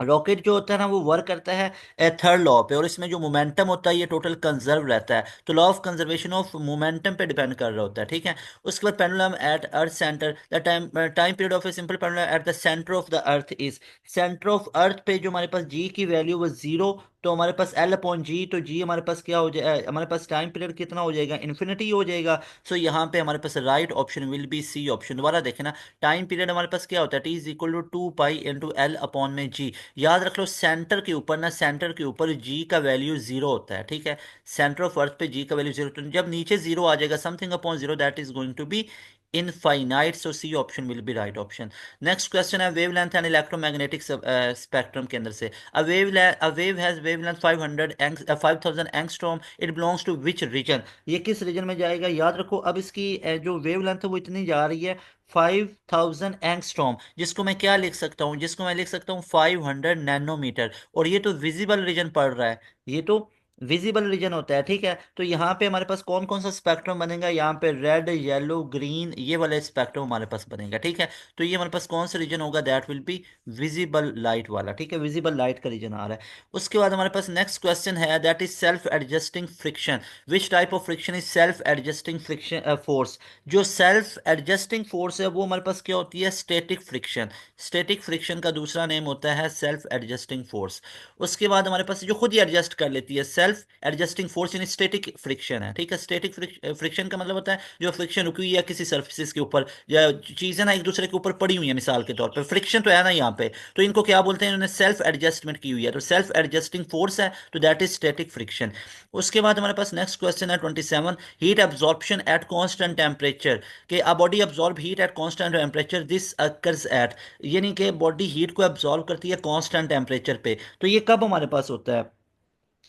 रॉकेट जो होता है ना वो वर्क करता है थर्ड लॉ पे, और इसमें जो मोमेंटम होता है ये टोटल कंजर्व रहता है, तो law of conservation of momentum पे डिपेंड कर रहा होता है, ठीक है। उसके बाद pendulum at earth centre, the time time period of a simple pendulum at the centre of the earth is, centre of earth पे जो हमारे पास जी की वैल्यू वो जीरो, तो हमारे पास एल अपॉन जी, तो जी हमारे पास क्या हो जाए, हमारे पास टाइम पीरियड कितना हो जाएगा, इन्फिनिटी हो जाएगा। सो यहाँ पे हमारे पास right option will be C option. दोबारा देखें ना, टाइम पीरियड हमारे पास क्या होता है, T is equal to 2 pi into L upon में जी। याद रख लो सेंटर के ऊपर ना, सेंटर के ऊपर जी का वैल्यू जीरो होता है, ठीक है। सेंटर ऑफ अर्थ पे जी का वैल्यू जीरो, तो जब नीचे जीरो आ जाएगा something upon zero, that is going to be infinite, so C option will be right option. Next question है वेवलेंथ एंड इलेक्ट्रोमैग्नेटिक स्पेक्ट्रम के अंदर से, a wave has wavelength 500 5000 angstrom, it belongs to which region। ये किस reason में जाएगा, याद रखो। अब इसकी जो वेवलेंथ है वो इतनी जा रही है 5000 एंगस्ट्रॉम, जिसको मैं क्या लिख सकता हूँ, जिसको मैं लिख सकता हूँ 500 नैनोमीटर, और ये तो विजिबल रीजन पड़ रहा है, ये तो विजिबल रीजन होता है, ठीक है। तो यहाँ पे हमारे पास कौन कौन सा स्पेक्ट्रम बनेगा, यहाँ पे रेड येलो ग्रीन ये वाले स्पेक्ट्रम हमारे पास बनेगा, ठीक है। तो ये हमारे पास कौन सा रीजन होगा, that will be visible light वाला, ठीक है, विजिबल लाइट का रीजन आ रहा है। उसके बाद हमारे पास नेक्स्ट क्वेश्चन है, that is self adjusting friction. Which type of friction is self adjusting friction force. जो सेल्फ एडजस्टिंग फोर्स है वो हमारे पास क्या होती है, स्टैटिक फ्रिक्शन। स्टैटिक फ्रिक्शन का दूसरा नेम होता है सेल्फ एडजस्टिंग फोर्स। उसके बाद हमारे पास जो खुद ही एडजस्ट कर लेती है, सेल्फ एडजस्टिंग फोर्स यानी स्टैटिक फ्रिक्शन है, ठीक है। स्टैटिक फ्रिक्शन का मतलब होता है जो फ्रिक्शन रुकी हुई है किसी सर्फेसिस के ऊपर, या चीजें ना एक दूसरे के ऊपर पड़ी हुई है, मिसाल के तौर पर फ्रिक्शन तो है ना यहाँ पे, तो इनको क्या बोलते हैं, इन्होंने सेल्फ एडजस्टमेंट की हुई है, तो सेल्फ एडजस्टिंग फोर्स है, तो दैट इज स्टैटिक फ्रिक्शन। उसके बाद हमारे पास नेक्स्ट क्वेश्चन है 27, heat absorption at constant temperature. कि a body absorb heat at constant temperature, this occurs at, यानी कि बॉडी हीट को एब्जॉर्ब करती है कांस्टेंट टेम्परेचर पे, तो ये कब हमारे पास होता है,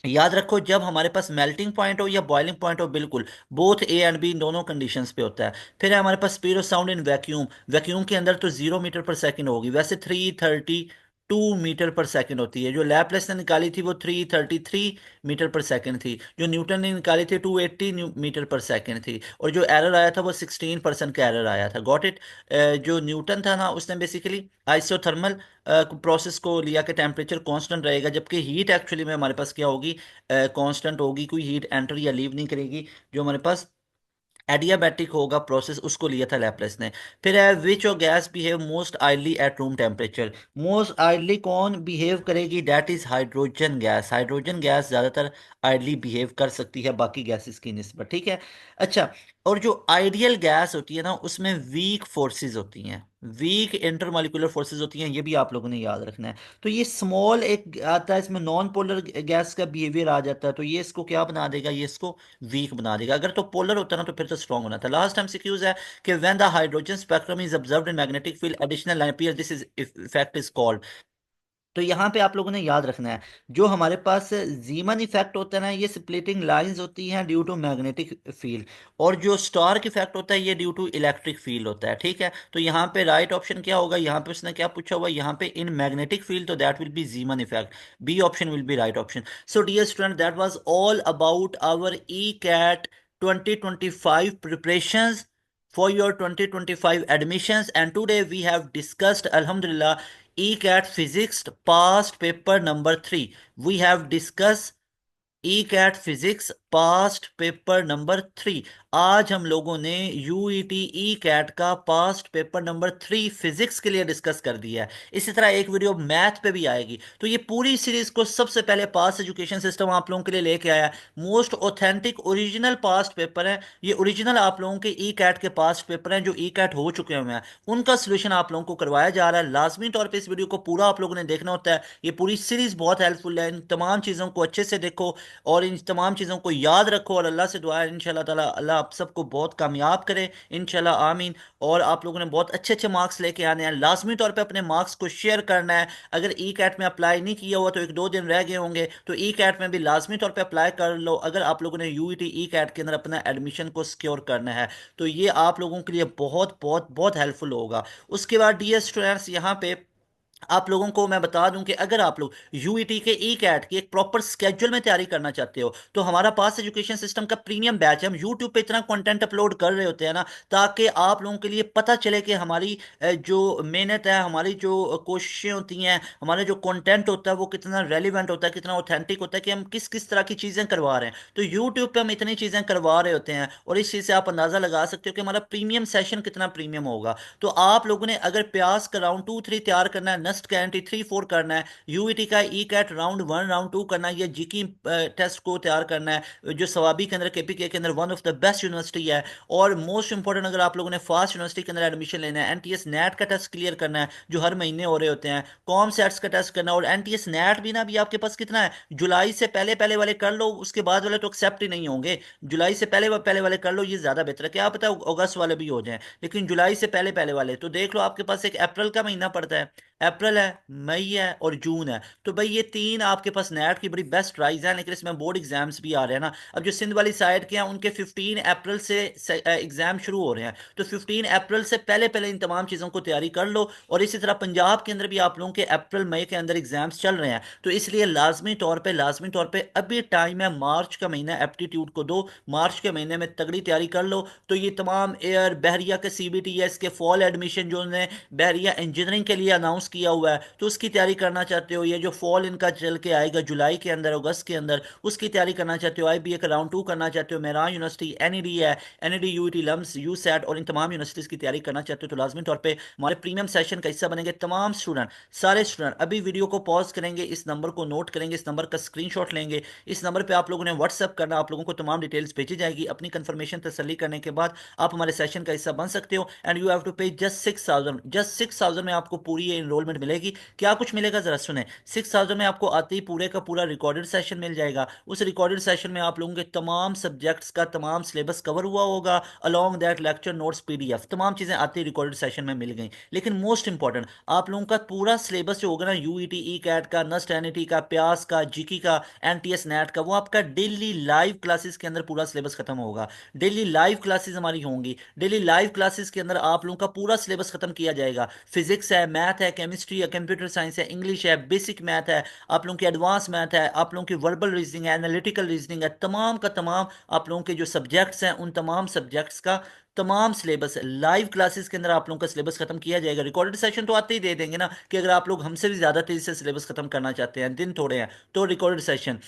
याद रखो जब हमारे पास मेल्टिंग पॉइंट हो या बॉइलिंग पॉइंट हो, बिल्कुल both A and B in दोनों कंडीशंस पे होता है। फिर है हमारे पास speed of sound in vacuum, vacuum के अंदर तो 0 मीटर पर सेकंड होगी, वैसे 332 मीटर पर सेकंड होती है। जो लैपलेस ने निकाली थी वो 333 मीटर पर सेकंड थी, जो न्यूटन ने निकाली थी 280 मीटर पर सेकंड थी, और जो एरर आया था वो 16% का एरर आया था, गॉट इट। जो न्यूटन था ना उसने बेसिकली आइसोथर्मल प्रोसेस को लिया कि टेम्परेचर कांस्टेंट रहेगा, जबकि हीट एक्चुअली में हमारे पास क्या होगी, कांस्टेंट होगी, कोई हीट एंटर या लीव नहीं करेगी। जो हमारे पास एडियाबैटिक होगा प्रोसेस उसको लिया था लैपलेस ने। फिर है which of gas behave most ideally at room temperature. Most ideally कौन बिहेव करेगी, that is hydrogen gas. Hydrogen gas ज़्यादातर आइडली बिहेव कर सकती है बाकी गैसेस की निस्बत, ठीक है। अच्छा, और जो आइडियल गैस होती है ना उसमें वीक फोर्सेस होती हैं, वीक इंटरमॉलिक्यूलर फोर्सेस होती हैं, ये भी आप लोगों ने याद रखना है। तो ये स्मॉल एक आता है, इसमें नॉन पोलर गैस का बिहेवियर आ जाता है, तो ये इसको क्या बना देगा, ये इसको वीक बना देगा। अगर तो पोलर होता ना तो फिर तो स्ट्रॉन्ग होना था। लास्ट टाइम सिक्यूज है कि when the hydrogen spectrum is observed in magnetic field additional line appear, this is effect is called. तो यहाँ पे आप लोगों ने याद रखना है, जो हमारे पास जीमन इफेक्ट होता है ना, ये स्प्लिटिंग लाइंस होती हैं ड्यू टू मैग्नेटिक फील्ड, और जो स्टार्क इफेक्ट होता है ये ड्यू टू इलेक्ट्रिक फील्ड होता है, ठीक है। तो यहाँ पे राइट ऑप्शन क्या होगा, यहाँ पे उसने क्या पूछा हुआ है, यहाँ पे इन मैग्नेटिक फील्ड, तो that will be Zeeman effect, B option will be right option. So dear student, that was all about our E CAT 2025 preparations for your 2025 admissions, and today we have discussed, alhamdulillah, ECAT physics past paper number 3. We have discussed E CAT physics past paper number 3। आज हम लोगों ने UET E CAT का past paper number 3 physics के लिए discuss कर दिया है। इसी तरह एक वीडियो मैथ पे भी आएगी। तो ये पूरी सीरीज को सबसे पहले पास्ट एजुकेशन सिस्टम आप लोगों के लिए लेके आया। Most authentic original past paper है ये, ओरिजिनल आप लोगों के ई कैट के पास्ट पेपर हैं जो ई कैट हो चुके हुए हैं, उनका सोल्यूशन आप लोगों को करवाया जा रहा है। लाजमी तौर पर इस वीडियो को पूरा आप लोगों ने देखना होता है। ये पूरी सीरीज बहुत हेल्पफुल है, इन तमाम चीज़ों को अच्छे से देखो और इन तमाम चीज़ों को याद रखो, और अल्लाह से दुआ है इंशाल्लाह ताला अल्लाह आप सबको बहुत कामयाब करे इंशाल्लाह, आमीन। और आप लोगों ने बहुत अच्छे अच्छे मार्क्स लेके आने हैं, लाजमी तौर पे अपने मार्क्स को शेयर करना है। अगर ई कैट में अप्लाई नहीं किया हुआ तो एक दो दिन रह गए होंगे, तो ई कैट में भी लाजमी तौर पे अप्लाई कर लो अगर आप लोगों ने यूईटी ई कैट के अंदर अपना एडमिशन को सिक्योर करना है। तो ये आप लोगों के लिए बहुत बहुत बहुत हेल्पफुल होगा। उसके बाद डियर स्टूडेंट्स, यहाँ पे आप लोगों को मैं बता दूं कि अगर आप लोग यूईटी के ई कैट की एक प्रॉपर स्केड्यूल में तैयारी करना चाहते हो, तो हमारा पास एजुकेशन सिस्टम का प्रीमियम बैच है। हम यूट्यूब पे इतना कंटेंट अपलोड कर रहे होते हैं ना, ताकि आप लोगों के लिए पता चले कि हमारी जो मेहनत है, हमारी जो कोशिशें होती हैं, हमारा जो कंटेंट होता है वो कितना रेलिवेंट होता है, कितना ऑथेंटिक होता है, कि हम किस किस तरह की चीज़ें करवा रहे हैं। तो यूट्यूब पे हम इतनी चीज़ें करवा रहे होते हैं, और इस चीज़ से आप अंदाज़ा लगा सकते हो कि हमारा प्रीमियम सेशन कितना प्रीमियम होगा। तो आप लोगों ने अगर प्यास का राउंड 2 3 तैयार करना है, नस्ट गारंटी 3 4 करना है, यूईटी का ई कैट राउंड 1 राउंड 2 करना है, या जीकी टेस्ट को तैयार करना है जो सवाबी के अंदर केपीके के अंदर one of the best university है, और मोस्ट इंपॉर्टेंट अगर आप लोगों ने फास्ट यूनिवर्सिटी के अंदर एडमिशन लेना है, एनटीएस नेट का टेस्ट क्लियर करना है जो हर महीने हो रहे होते हैं, कॉम सेट्स का टेस्ट करना है, और एनटीएस नेट भी ना, भी आपके पास कितना है, जुलाई से पहले पहले वाले कर लो, उसके बाद वाले तो एक्सेप्ट ही नहीं होंगे। जुलाई से पहले पहले वाले कर लो, ये ज्यादा बेहतर है। क्या पता अगस्त वाले भी हो जाएं, लेकिन जुलाई से पहले पहले वाले तो देख लो। आपके पास एक अप्रैल का महीना पड़ता है, अप्रैल है, मई है और जून है। तो भाई ये तीन आपके पास नेट की बड़ी बेस्ट प्राइस है, लेकिन इसमें बोर्ड एग्जाम्स भी आ रहे हैं ना। अब जो सिंध वाली साइड के हैं उनके 15 अप्रैल से एग्जाम शुरू हो रहे हैं, तो 15 अप्रैल से पहले पहले इन तमाम चीज़ों को तैयारी कर लो। और इसी तरह पंजाब के अंदर भी आप लोगों के अप्रैल मई के अंदर एग्जाम्स चल रहे हैं, तो इसलिए लाजमी तौर पे अभी टाइम है, मार्च का महीना एप्टीट्यूड को दो, मार्च के महीने में तगड़ी तैयारी कर लो। तो ये तमाम एयर बहरिया के सीबीटी है, इसके फॉल एडमिशन जो ने बहरिया इंजीनियरिंग के लिए अनाउंस किया हुआ है, तो उसकी तैयारी करना चाहते हो, ये जो फॉल इनका चल के आएगा जुलाई के अंदर अगस्त के अंदर, उसकी तैयारी करना चाहते हो, आईबीए का राउंड 2 करना चाहते हो, मेरान यूनिवर्सिटी, एनईडी है, एनईडी, यूईटी, लम्स, यूसैट और इन तमाम यूनिवर्सिटीज की तैयारी करना चाहते हो, तो लाजमी तौर पर हमारे प्रीमियम सेशन का हिस्सा बनेंगे तमाम स्टूडेंट। सारे स्टूडेंट अभी वीडियो को पॉज करेंगे, इस नंबर को नोट करेंगे, इस नंबर का स्क्रीनशॉट लेंगे, इस नंबर पे आप लोगों ने व्हाट्सअप करना, आप लोगों को तमाम डिटेल्स भेजी जाएगी। अपनी कंफर्मेशन तसल्ली करने के बाद आप हमारे सेशन का हिस्सा बन सकते हो, एंड यू हैव टू पे जस्ट 6,000 में आपको पूरी ये इनरोलमेंट मिलेगी। क्या कुछ मिलेगा जरा सुने, 6,000 में आपको आते ही पूरे का पूरा रिकॉर्डेड सेशन मिल जाएगा। उस रिकॉर्डेड सेशन में आप लोगों के तमाम सब्जेक्ट्स का तमाम सिलेबस कवर हुआ होगा, along that lecture notes, PDF, तमाम चीजें आते ही रिकॉर्डेड सेशन में मिल गई। लेकिन मोस्ट इंपॉर्टेंट, आप लोगों का पूरा सिलेबस जो होगा ना, यूईटी ई कैट का, नस्ट एनईटी का, प्यास का, जीकी का, एनटीएस नेट का, वो आपका डेली लाइव क्लासेस के अंदर पूरा सिलेबस खत्म होगा। डेली लाइव क्लासेस हमारी होंगी, डेली लाइव क्लासेस के अंदर आप लोगों का पूरा सिलेबस खत्म किया जाएगा। फिजिक्स है, मैथ है, केमिस्ट्री है, कंप्यूटर साइंस है, इंग्लिश है, बेसिक मैथ है, आप लोगों की एडवांस मैथ है, आप लोगों की वर्बल रीजनिंग है, एनालिटिकल रीजनिंग है, तमाम का तमाम आप लोगों के जो सब्जेक्ट्स हैं उन तमाम सब्जेक्ट्स का तमाम सिलेबस लाइव क्लासेस के अंदर आप लोगों का सिलेबस खत्म किया जाएगा। रिकॉर्डेड सेशन तो आते ही दे देंगे ना, कि अगर आप लोग हमसे भी ज्यादा तेजी से सिलेबस खत्म करना चाहते हैं, दिन थोड़े हैं, तो रिकॉर्डेड सेशन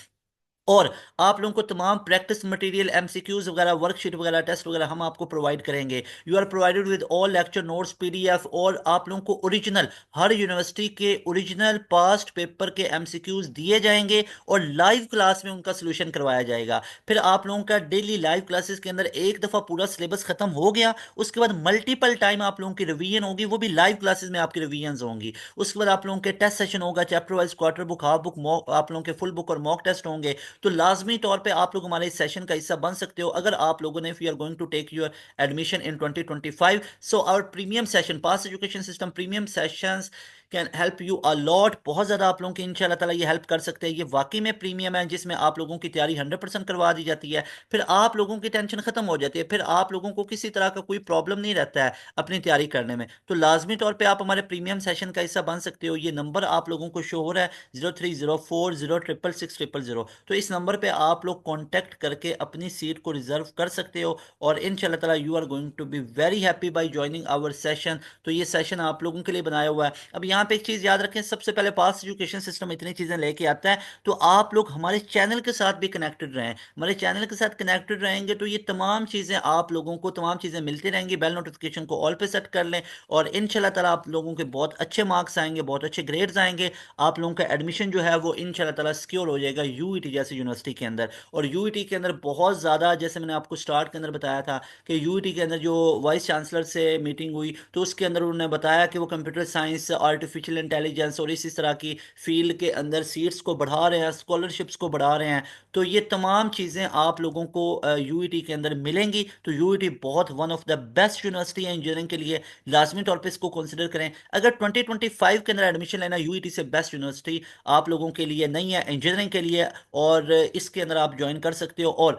और आप लोगों को तमाम प्रैक्टिस मटेरियल, एमसीक्यूज वगैरह, वर्कशीट वगैरह, टेस्ट वगैरह हम आपको प्रोवाइड करेंगे। You are provided with all lecture notes, PDF, और आप लोगों को ओरिजिनल, हर यूनिवर्सिटी के ओरिजिनल पास्ट पेपर के एमसीक्यूज दिए जाएंगे और लाइव क्लास में उनका सोल्यूशन करवाया जाएगा। फिर आप लोगों का डेली लाइव क्लासेस के अंदर एक दफ़ा पूरा सिलेबस खत्म हो गया, उसके बाद मल्टीपल टाइम आप लोगों की रिवीजन होगी, वो भी लाइव क्लासेस में आपकी रिवीजन होंगी। उसके बाद आप लोगों के टेस्ट सेशन होगा, chapter wise, quarter book, half book, mock, आप लोगों के फुल बुक और मॉक टेस्ट होंगे। तो लाजमी तौर पे आप लोग हमारे इस सेशन का हिस्सा बन सकते हो अगर आप लोगों ने, if you are going to take your admission in 2025। So our premium session, pass education system premium sessions can help you a lot. बहुत ज़्यादा आप लोगों की इंशाल्लाह ताला ये हेल्प कर सकते हैं। ये वाकई में प्रीमियम है जिसमें आप लोगों की तैयारी 100% करवा दी जाती है। फिर आप लोगों की टेंशन खत्म हो जाती है, फिर आप लोगों को किसी तरह का कोई प्रॉब्लम नहीं रहता है अपनी तैयारी करने में। तो लाजमी तौर पर आप हमारे प्रीमियम सेशन का हिस्सा बन सकते हो। ये नंबर आप लोगों को शो हो रहा है, 0304066600। तो इस नंबर पे आप लोग कांटेक्ट करके अपनी सीट को रिजर्व कर सकते हो, और इंशाल्लाह ताला you are going to be very happy by joining our session. तो ये सेशन आप लोगों के लिए बनाया हुआ है। अब यहाँ पे एक चीज़ याद रखें, सबसे पहले पास एजुकेशन सिस्टम इतनी चीज़ें लेके आता है, तो आप लोग हमारे चैनल के साथ भी कनेक्टेड रहें। हमारे चैनल के साथ कनेक्टेड रहेंगे तो ये तमाम चीज़ें आप लोगों को, तमाम चीज़ें मिलती रहेंगी। बेल नोटिफिकेशन को ऑल पे सेट कर लें, और इंशाल्लाह ताला आप लोगों के बहुत अच्छे मार्क्स आएंगे, बहुत अच्छे ग्रेड्स आएंगे। आप लोगों का एडमिशन जो है वो इंशाल्लाह ताला सिक्योर हो जाएगा यूईटी जैसे यूनिवर्सिटी के अंदर। और यूईटी के अंदर बहुत ज़्यादा, जैसे मैंने आपको स्टार्ट के अंदर बताया था कि यूईटी के अंदर जो वाइस चांसलर से मीटिंग हुई, तो उसके अंदर उन्होंने बताया कि वो कंप्यूटर साइंस, आर्टिफिशियल इंटेलिजेंस और इसी तरह की फील्ड के अंदर सीट्स को बढ़ा रहे हैं, स्कॉलरशिप्स को बढ़ा रहे हैं। तो ये तमाम चीज़ें आप लोगों को यूईटी के अंदर मिलेंगी। तो यूईटी बहुत one of the best university है इंजीनियरिंग के लिए, लाजमी तौर पर इसको कंसिडर करें। अगर 2025 के अंदर एडमिशन लेना, यूईटी से बेस्ट यूनिवर्सिटी आप लोगों के लिए नहीं है इंजीनियरिंग के लिए, और इसके अंदर आप ज्वाइन कर सकते हो। और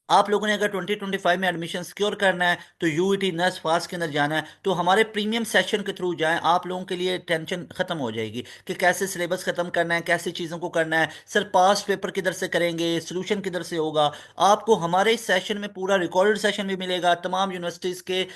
आप लोगों ने अगर 2025 में एडमिशन सिक्योर करना है तो यूईटी नर्स फास्ट के अंदर जाना है, तो हमारे प्रीमियम सेशन के थ्रू जाएं। आप लोगों के लिए टेंशन खत्म हो जाएगी कि कैसे सिलेबस खत्म करना है, कैसे चीज़ों को करना है, सर पास्ट पेपर किधर से करेंगे, सोल्यूशन किधर से होगा। आपको हमारे इस सेशन में पूरा रिकॉर्डेड सेशन भी मिलेगा, तमाम यूनिवर्सिटीज़ के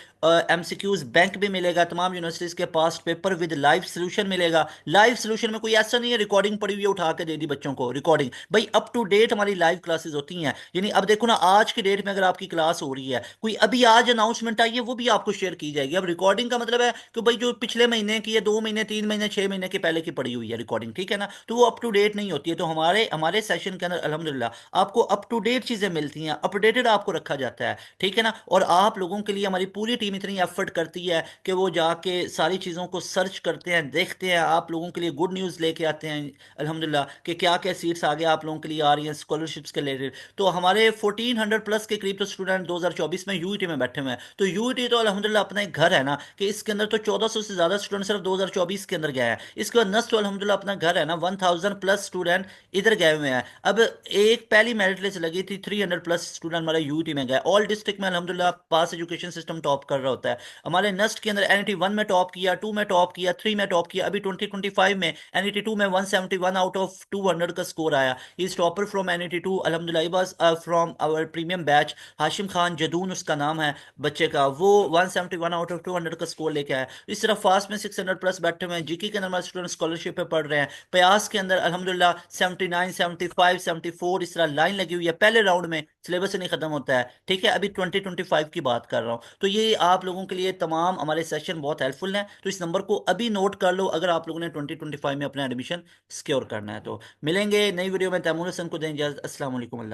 एमसीक्यूज बैंक भी मिलेगा, तमाम यूनिवर्सिटीज़ के past paper with live solution मिलेगा। लाइव सोल्यूशन में कोई ऐसा नहीं है रिकॉर्डिंग पड़ी हुई है उठा के दे दी बच्चों को, रिकॉर्डिंग भाई अप टू डेट हमारी लाइव क्लासेस होती हैं। यानी अब देखो ना, आज की डेट में अगर आपकी क्लास हो रही है, कोई अभी आज अनाउंसमेंट आई है, वो भी आपको शेयर की जाएगी। अब रिकॉर्डिंग का मतलब है कि भाई जो पिछले महीने की है, 2 महीने, 3 महीने, 6 महीने के पहले की पड़ी हुई है रिकॉर्डिंग, ठीक है ना, तो वो अप टू डेट नहीं होती है। तो हमारे हमारे सेशन के अंदर अल्हम्दुलिल्लाह आपको अप टू डेट चीजें मिलती हैं, अपडेटेड आपको रखा जाता है, ठीक है ना। और आप लोगों के लिए हमारी पूरी टीम इतनी एफर्ट करती है कि वो जाके सारी चीज़ों को सर्च करते हैं, देखते हैं, आप लोगों के लिए गुड न्यूज़ लेके आते हैं अल्हम्दुलिल्लाह कि क्या क्या सीट्स आगे आप लोगों के लिए आ रही हैं स्कॉलरशिप्स के रिलेटेड। तो हमारे 1400 प्लस के करीब तो स्टूडेंट 2024 में यूईटी में बैठे हुए हैं। तो यूईटी तो अल्हम्दुलिल्लाह अपना एक घर है ना, कि इसके अंदर तो 1400 से ज़्यादा स्टूडेंट सिर्फ 2024 के अंदर गए हैं। इसके बाद नस्ट तो अल्हम्दुलिल्लाह अपना घर है ना, 1000 प्लस स्टूडेंट इधर गए हुए हैं। अब एक पहली मेरिट लिस्ट लगी थी, 300 प्लस स्टूडेंट हमारे यूईटी में गए। ऑल डिस्ट्रिक्ट में अल्हम्दुलिल्लाह पास एजुकेशन सिस्टम टॉप कर रहा होता है। हमारे नस्ट के अंदर एनईटी 1 में टॉप किया, 2 में टॉप किया, 3 में टॉप किया। अभी 2025 में एनईटी 2 में 171 आउट ऑफ 200 का स्कोर आया। इज टॉपर फ्रॉम एनईटी 2 अल्हम्दुलिल्लाह। Was from our premium batch, Hashim Khan Jadoon उसका नाम है बच्चे का, वो 171 आउट ऑफ 200 का स्कोर लेके आया। इस तरह फास्ट में 600 प्लस बैठे हुए हैं। जीके के अंदर हमारे स्टूडेंट स्कॉलरशिप पे पढ़ रहे हैं। प्रयास के अंदर अल्हम्दुलिल्लाह 79, 75, 74 इस तरह लाइन लगी हुई है। पहले राउंड में सिलेबस ही नहीं खत्म होता है, ठीक है। अभी 2025 की बात कर रहा हूँ। तो ये आप लोगों के लिए तमाम हमारे सेशन बहुत हेल्पफुल हैं। तो इस नंबर को अभी नोट कर लो अगर आप लोगों ने 2025 में अपना एडमिशन सिक्योर करना है। तो मिलेंगे नई वीडियो में। तैमूर हसन को दें इजाजत। अस्सलाम वालेकुम, अल्लाह।